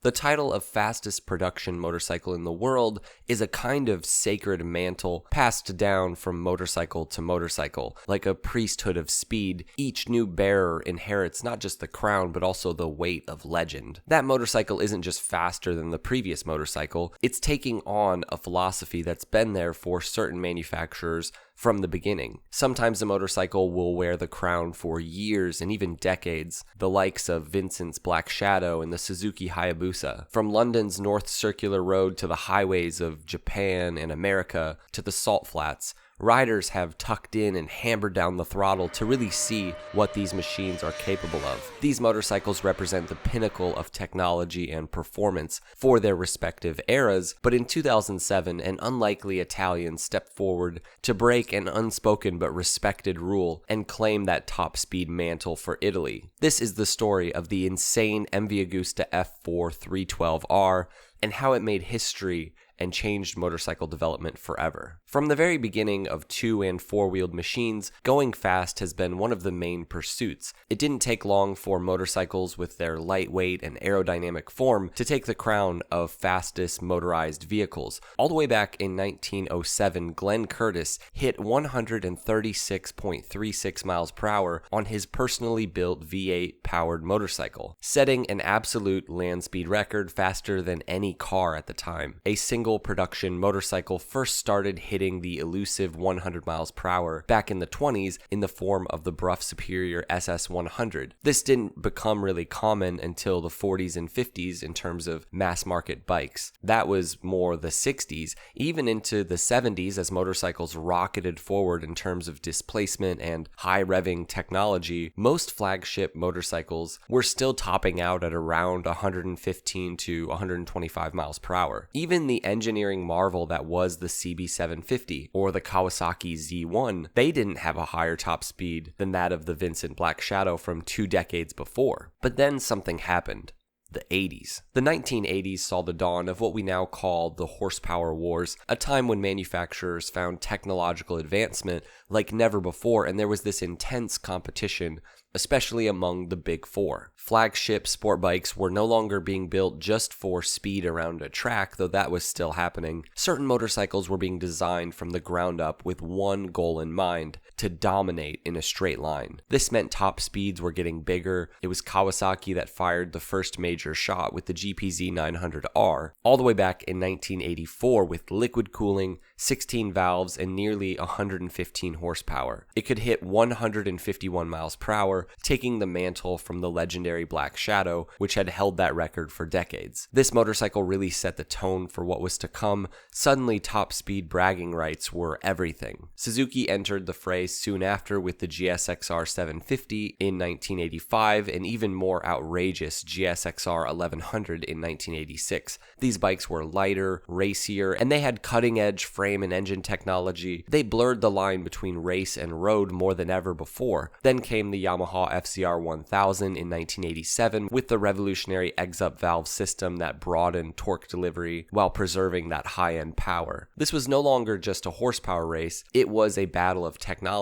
The title of fastest production motorcycle in the world is a kind of sacred mantle passed down from motorcycle to motorcycle. Like a priesthood of speed, each new bearer inherits not just the crown but also the weight of legend. That motorcycle isn't just faster than the previous motorcycle, it's taking on a philosophy that's been there for certain manufacturers from the beginning. Sometimes a motorcycle will wear the crown for years and even decades, the likes of Vincent's Black Shadow and the Suzuki Hayabusa. From London's North Circular Road to the highways of Japan and America to the salt flats, riders have tucked in and hammered down the throttle to really see what these machines are capable of. These motorcycles represent the pinnacle of technology and performance for their respective eras, but in 2007, an unlikely Italian stepped forward to break an unspoken but respected rule and claim that top speed mantle for Italy. This is the story of the insane MV Agusta F4 312R and how it made history and changed motorcycle development forever. From the very beginning of 2- and 4-wheeled machines, going fast has been one of the main pursuits. It didn't take long for motorcycles with their lightweight and aerodynamic form to take the crown of fastest motorized vehicles. All the way back in 1907, Glenn Curtis hit 136.36 miles per hour on his personally built V8 powered motorcycle, setting an absolute land speed record faster than any car at the time. A single production motorcycle first started hitting the elusive 100 miles per hour back in the 20s in the form of the Brough Superior SS100. This didn't become really common until the 40s and 50s in terms of mass market bikes. That was more the 60s, even into the 70s as motorcycles rocketed forward in terms of displacement and high revving technology. Most flagship motorcycles were still topping out at around 115 to 125 miles per hour. Even the engineering marvel that was the CB750 or the Kawasaki Z1, they didn't have a higher top speed than that of the Vincent Black Shadow from 2 decades before. But then something happened. The 80s. The 1980s saw the dawn of what we now call the horsepower wars, a time when manufacturers found technological advancement like never before, and there was this intense competition, especially among the big four. Flagship sport bikes were no longer being built just for speed around a track, though that was still happening. Certain motorcycles were being designed from the ground up with one goal in mind: to dominate in a straight line. This meant top speeds were getting bigger. It was Kawasaki that fired the first major shot with the GPZ 900R, all the way back in 1984 with liquid cooling, 16 valves, and nearly 115 horsepower. It could hit 151 miles per hour, taking the mantle from the legendary Black Shadow, which had held that record for decades. This motorcycle really set the tone for what was to come. Suddenly, top speed bragging rights were everything. Suzuki entered the fray soon after with the GSXR 750 in 1985 and even more outrageous GSXR 1100 in 1986. These bikes were lighter, racier, and they had cutting-edge frame and engine technology. They blurred the line between race and road more than ever before. Then came the Yamaha FCR 1000 in 1987 with the revolutionary exit valve system that broadened torque delivery while preserving that high-end power. This was no longer just a horsepower race, it was a battle of technology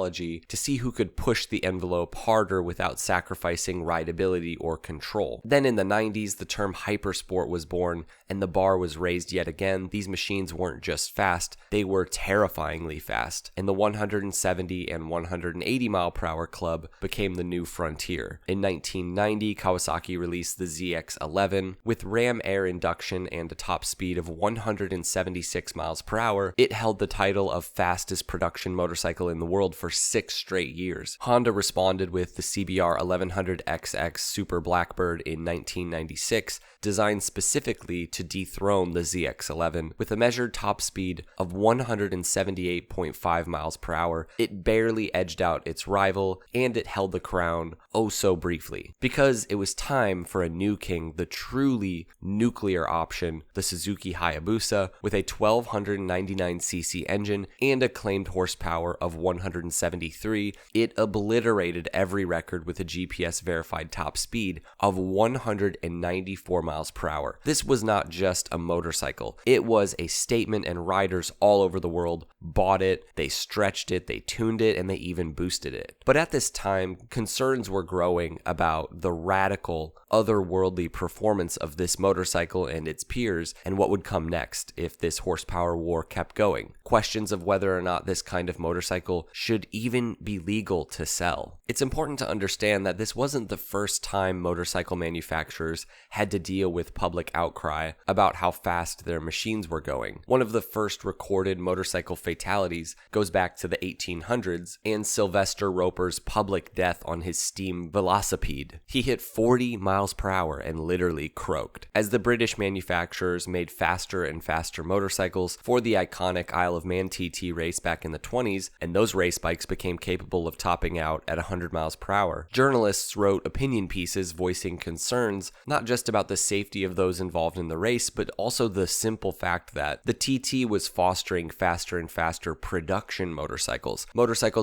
to see who could push the envelope harder without sacrificing rideability or control. Then in the 90s, the term hypersport was born and the bar was raised yet again. These machines weren't just fast, they were terrifyingly fast, and the 170 and 180 mile per hour club became the new frontier. In 1990, Kawasaki released the ZX11 with ram air induction and a top speed of 176 miles per hour. It held the title of fastest production motorcycle in the world for 6 straight years. Honda responded with the CBR 1100XX Super Blackbird in 1996, designed specifically to dethrone the ZX11 with a measured top speed of 178.5 miles per hour. It barely edged out its rival, and it held the crown oh so briefly. Because it was time for a new king, the truly nuclear option, the Suzuki Hayabusa, with a 1299cc engine and a claimed horsepower of 173, it obliterated every record with a GPS verified top speed of 194 miles per hour. This was not just a motorcycle, it was a statement, and riders all over the world bought it, they stretched it, they tuned it, and they even boosted it. But at this time, consumers concerns were growing about the radical, otherworldly performance of this motorcycle and its peers, and what would come next if this horsepower war kept going. Questions of whether or not this kind of motorcycle should even be legal to sell. It's important to understand that this wasn't the first time motorcycle manufacturers had to deal with public outcry about how fast their machines were going. One of the first recorded motorcycle fatalities goes back to the 1800s and Sylvester Roper's public death on his steam velocipede. He hit 40 miles per hour and literally croaked. As the British manufacturers made faster and faster motorcycles for the iconic Isle of Man TT race back in the 20s, and those race bikes became capable of topping out at 100 miles per hour, journalists wrote opinion pieces voicing concerns not just about the safety of those involved in the race, but also the simple fact that the TT was fostering faster and faster production motorcycles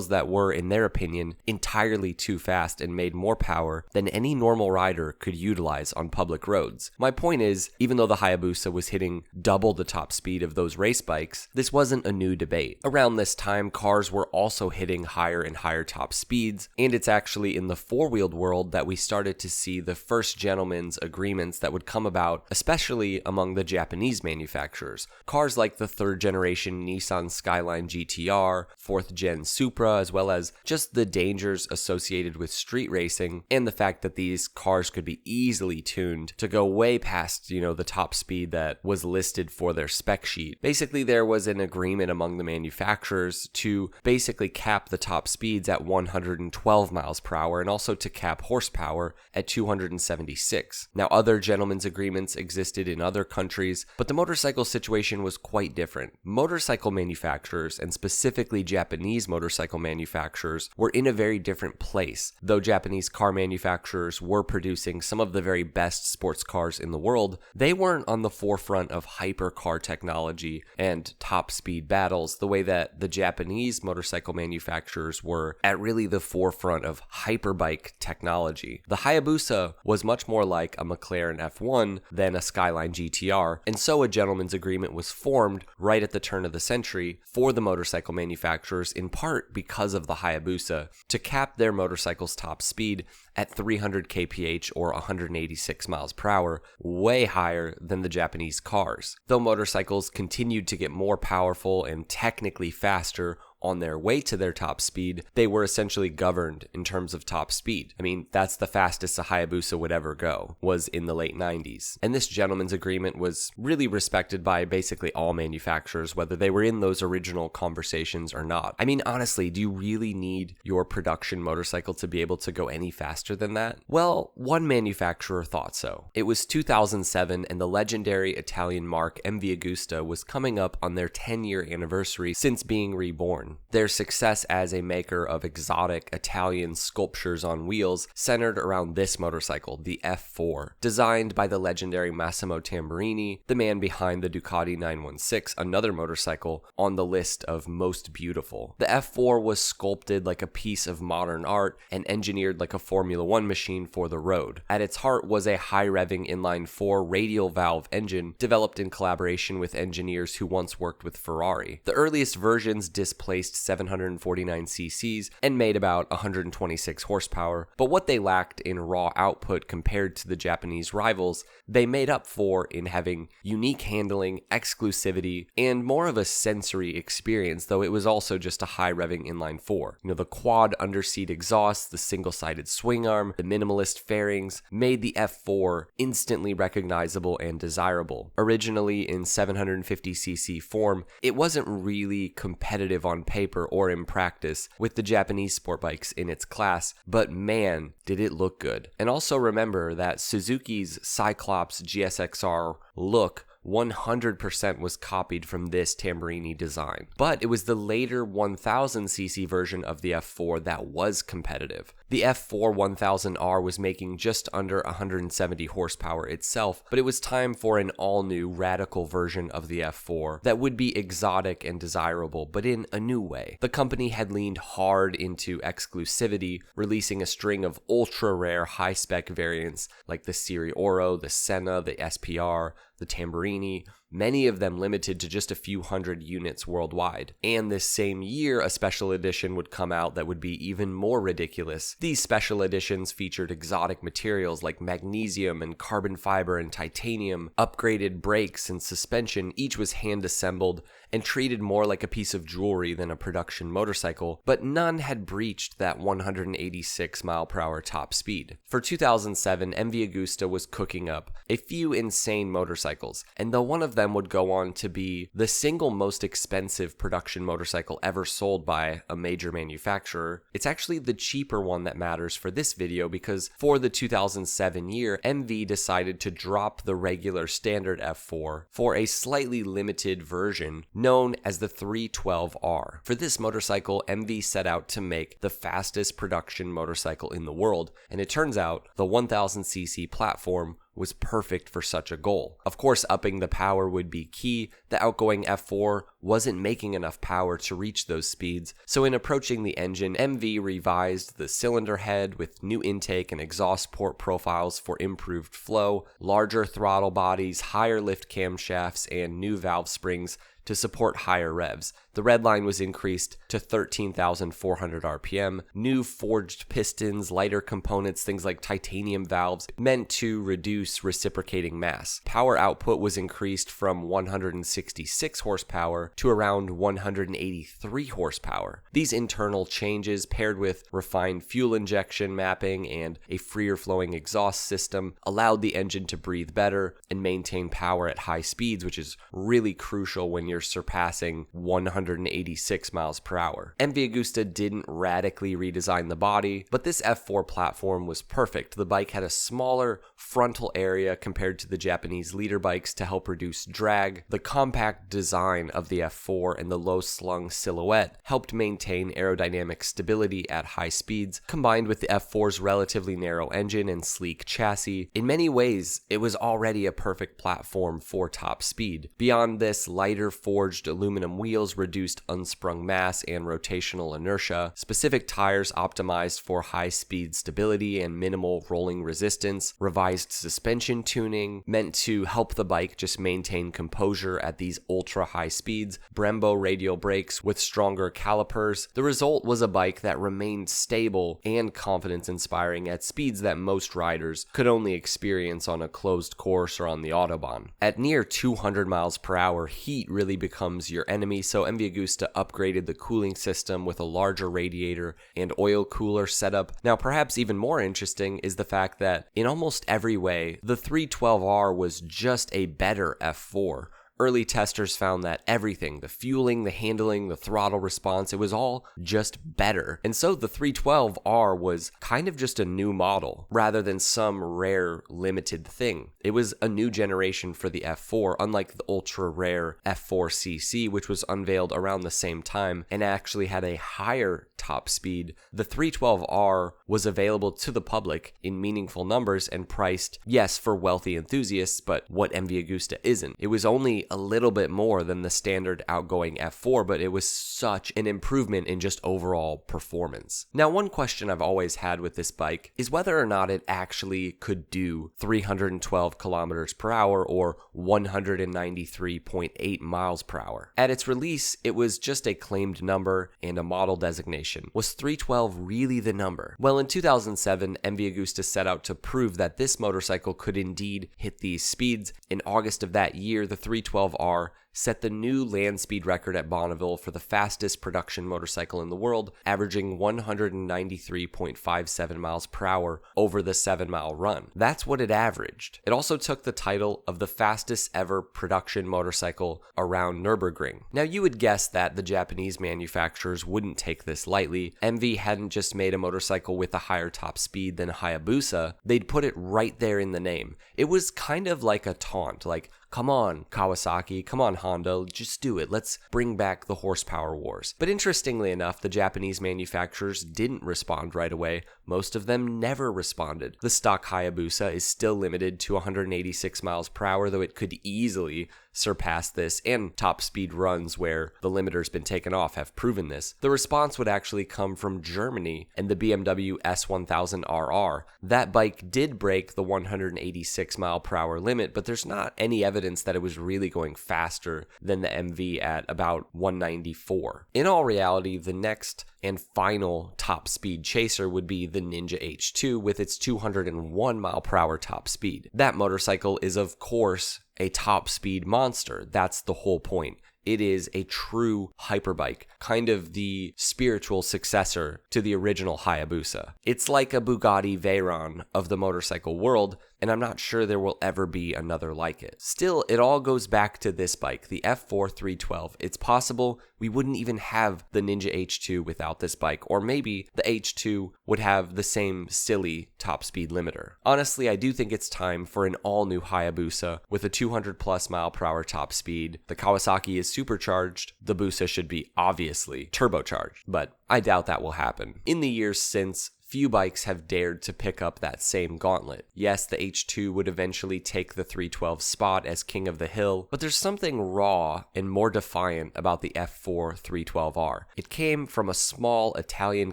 that were, in their opinion, entirely too fast and made more power than any normal rider could utilize on public roads. My point is, even though the Hayabusa was hitting double the top speed of those race bikes, this wasn't a new debate. Around this time, cars were also hitting higher and higher top speeds, and it's actually in the four-wheeled world that we started to see the first gentleman's agreements that would come about, especially among the Japanese manufacturers. Cars like the third generation Nissan Skyline GTR, fourth gen Supra, as well as just the dangers associated with street racing, and the fact that these cars could be easily tuned to go way past, the top speed that was listed for their spec sheet. Basically, there was an agreement among the manufacturers to basically cap the top speeds at 112 miles per hour and also to cap horsepower at 276. Now, other gentlemen's agreements existed in other countries, but the motorcycle situation was quite different. Motorcycle manufacturers, and specifically Japanese motorcycle manufacturers, were in a very different place. Though Japanese car manufacturers were producing some of the very best sports cars in the world, they weren't on the forefront of hypercar technology and top speed battles the way that the Japanese motorcycle manufacturers were at really the forefront of hyperbike technology. The Hayabusa was much more like a McLaren F1 than a Skyline GTR, and so a gentleman's agreement was formed right at the turn of the century for the motorcycle manufacturers, in part because of the Hayabusa, to cap their motorcycle's top speed at 300 kph or 186 miles per hour, way higher than the Japanese cars. Though motorcycles continued to get more powerful and technically faster on their way to their top speed, they were essentially governed in terms of top speed. I mean, that's the fastest a Hayabusa would ever go, was in the late 90s. And this gentleman's agreement was really respected by basically all manufacturers, whether they were in those original conversations or not. I mean, honestly, do you really need your production motorcycle to be able to go any faster than that? Well, one manufacturer thought so. It was 2007, and the legendary Italian marque MV Agusta was coming up on their 10-year anniversary since being reborn. Their success as a maker of exotic Italian sculptures on wheels centered around this motorcycle, the F4. Designed by the legendary Massimo Tamburini, the man behind the Ducati 916, another motorcycle on the list of most beautiful. The F4 was sculpted like a piece of modern art and engineered like a Formula One machine for the road. At its heart was a high-revving inline-4 radial valve engine developed in collaboration with engineers who once worked with Ferrari. The earliest versions displaced 749 cc's and made about 126 horsepower, but what they lacked in raw output compared to the Japanese rivals, they made up for in having unique handling, exclusivity, and more of a sensory experience, though it was also just a high-revving inline-4. The quad underseat exhaust, the single-sided swing arm, the minimalist fairings made the F4 instantly recognizable and desirable. Originally in 750cc form, it wasn't really competitive on paper or in practice with the Japanese sport bikes in its class, but man, did it look good. And also remember that Suzuki's Cyclops GSXR look 100% was copied from this Tamburini design. But it was the later 1000cc version of the F4 that was competitive. The F4 1000R was making just under 170 horsepower itself, but it was time for an all-new radical version of the F4 that would be exotic and desirable, but in a new way. The company had leaned hard into exclusivity, releasing a string of ultra-rare high-spec variants like the Siri Oro, the Senna, the SPR, the Tamburini, many of them limited to just a few hundred units worldwide. And this same year, a special edition would come out that would be even more ridiculous. These special editions featured exotic materials like magnesium and carbon fiber and titanium, upgraded brakes and suspension. Each was hand-assembled and treated more like a piece of jewelry than a production motorcycle, but none had breached that 186 mile/hour top speed. For 2007, MV Agusta was cooking up a few insane motorcycles, and though one of them would go on to be the single most expensive production motorcycle ever sold by a major manufacturer, it's actually the cheaper one that matters for this video, because for the 2007 year, MV decided to drop the regular standard F4 for a slightly limited version known as the 312R. For this motorcycle, MV set out to make the fastest production motorcycle in the world, and it turns out the 1000cc platform was perfect for such a goal. Of course, upping the power would be key. The outgoing F4 wasn't making enough power to reach those speeds, so in approaching the engine, MV revised the cylinder head with new intake and exhaust port profiles for improved flow, larger throttle bodies, higher lift camshafts, and new valve springs to support higher revs. The redline was increased to 13,400 RPM, new forged pistons, lighter components, things like titanium valves, meant to reduce reciprocating mass. Power output was increased from 166 horsepower to around 183 horsepower. These internal changes, paired with refined fuel injection mapping and a freer flowing exhaust system, allowed the engine to breathe better and maintain power at high speeds, which is really crucial when you're surpassing 186 miles per hour. MV Agusta didn't radically redesign the body, but this F4 platform was perfect. The bike had a smaller frontal area compared to the Japanese leader bikes to help reduce drag. The compact design of the F4 and the low-slung silhouette helped maintain aerodynamic stability at high speeds, combined with the F4's relatively narrow engine and sleek chassis. In many ways, it was already a perfect platform for top speed. Beyond this, lighter forged aluminum wheels reduced unsprung mass and rotational inertia. Specific tires optimized for high-speed stability and minimal rolling resistance. Revised suspension tuning meant to help the bike just maintain composure at these ultra-high speeds. Brembo radial brakes with stronger calipers. The result was a bike that remained stable and confidence-inspiring at speeds that most riders could only experience on a closed course or on the Autobahn. At near 200 miles per hour, heat really becomes your enemy, so MV Agusta upgraded the cooling system with a larger radiator and oil cooler setup. Now, perhaps even more interesting is the fact that in almost every way, the 312R was just a better F4. Early testers found that everything, the fueling, the handling, the throttle response, it was all just better. And so the 312R was kind of just a new model rather than some rare limited thing. It was a new generation for the F4, unlike the ultra rare F4cc, which was unveiled around the same time and actually had a higher top speed. The 312R was available to the public in meaningful numbers and priced, yes, for wealthy enthusiasts, but what MV Agusta isn't. It was only a little bit more than the standard outgoing F4, but it was such an improvement in just overall performance. Now, one question I've always had with this bike is whether or not it actually could do 312 kilometers per hour or 193.8 miles per hour. At its release, it was just a claimed number and a model designation. Was 312 really the number? Well, in 2007, MV Agusta set out to prove that this motorcycle could indeed hit these speeds. In August of that year, the 312R set the new land speed record at Bonneville for the fastest production motorcycle in the world, averaging 193.57 miles per hour over the 7-mile run. That's what it averaged. It also took the title of the fastest ever production motorcycle around Nürburgring. Now, you would guess that the Japanese manufacturers wouldn't take this lightly. MV hadn't just made a motorcycle with a higher top speed than Hayabusa, they'd put it right there in the name. It was kind of like a taunt, like, come on, Kawasaki, come on, Honda, just do it. Let's bring back the horsepower wars. But interestingly enough, the Japanese manufacturers didn't respond right away. Most of them never responded. The stock Hayabusa is still limited to 186 miles per hour, though it could easily surpass this, and top speed runs where the limiter's been taken off have proven this. The response would actually come from Germany and the BMW S1000RR. That bike did break the 186 mile per hour limit, but there's not any evidence that it was really going faster than the MV at about 194. In all reality, the next and final top speed chaser would be the Ninja H2 with its 201 mile per hour top speed. That motorcycle is, of course, a top speed monster. That's the whole point. It is a true hyperbike, kind of the spiritual successor to the original Hayabusa. It's like a Bugatti Veyron of the motorcycle world, and I'm not sure there will ever be another like it. Still, it all goes back to this bike, the F4 312. It's possible we wouldn't even have the Ninja H2 without this bike, or maybe the H2 would have the same silly top speed limiter. Honestly, I do think it's time for an all-new Hayabusa with a 200 plus mile per hour top speed. The Kawasaki is supercharged. The Busa should be obviously turbocharged, but I doubt that will happen. In the years since, few bikes have dared to pick up that same gauntlet. Yes, the H2 would eventually take the 312 spot as king of the hill, but there's something raw and more defiant about the F4 312R. It came from a small Italian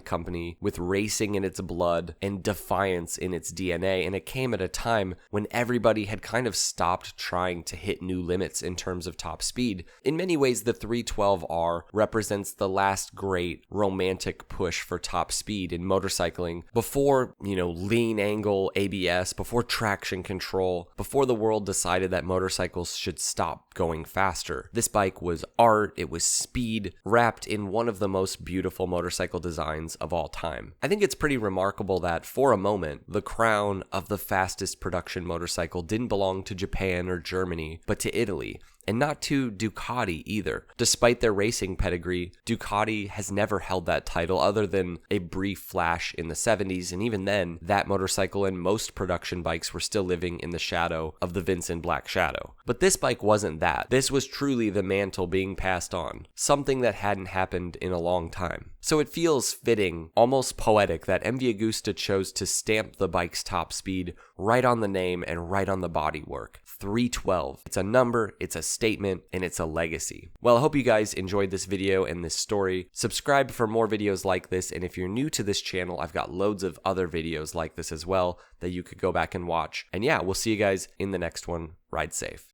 company with racing in its blood and defiance in its DNA, and it came at a time when everybody had kind of stopped trying to hit new limits in terms of top speed. In many ways, the 312R represents the last great romantic push for top speed in motorcycling before, lean angle ABS, before traction control, before the world decided that motorcycles should stop going faster. This bike was art, it was speed, wrapped in one of the most beautiful motorcycle designs of all time. I think it's pretty remarkable that, for a moment, the crown of the fastest production motorcycle didn't belong to Japan or Germany, but to Italy. And not to Ducati either. Despite their racing pedigree, Ducati has never held that title other than a brief flash in the 70s, and even then, that motorcycle and most production bikes were still living in the shadow of the Vincent Black Shadow. But this bike wasn't that. This was truly the mantle being passed on, something that hadn't happened in a long time. So it feels fitting, almost poetic, that MV Agusta chose to stamp the bike's top speed right on the name and right on the bodywork. 312. It's a number, it's a statement, and it's a legacy. Well, I hope you guys enjoyed this video and this story. Subscribe for more videos like this, and if you're new to this channel, I've got loads of other videos like this as well that you could go back and watch. And yeah, we'll see you guys in the next one. Ride safe.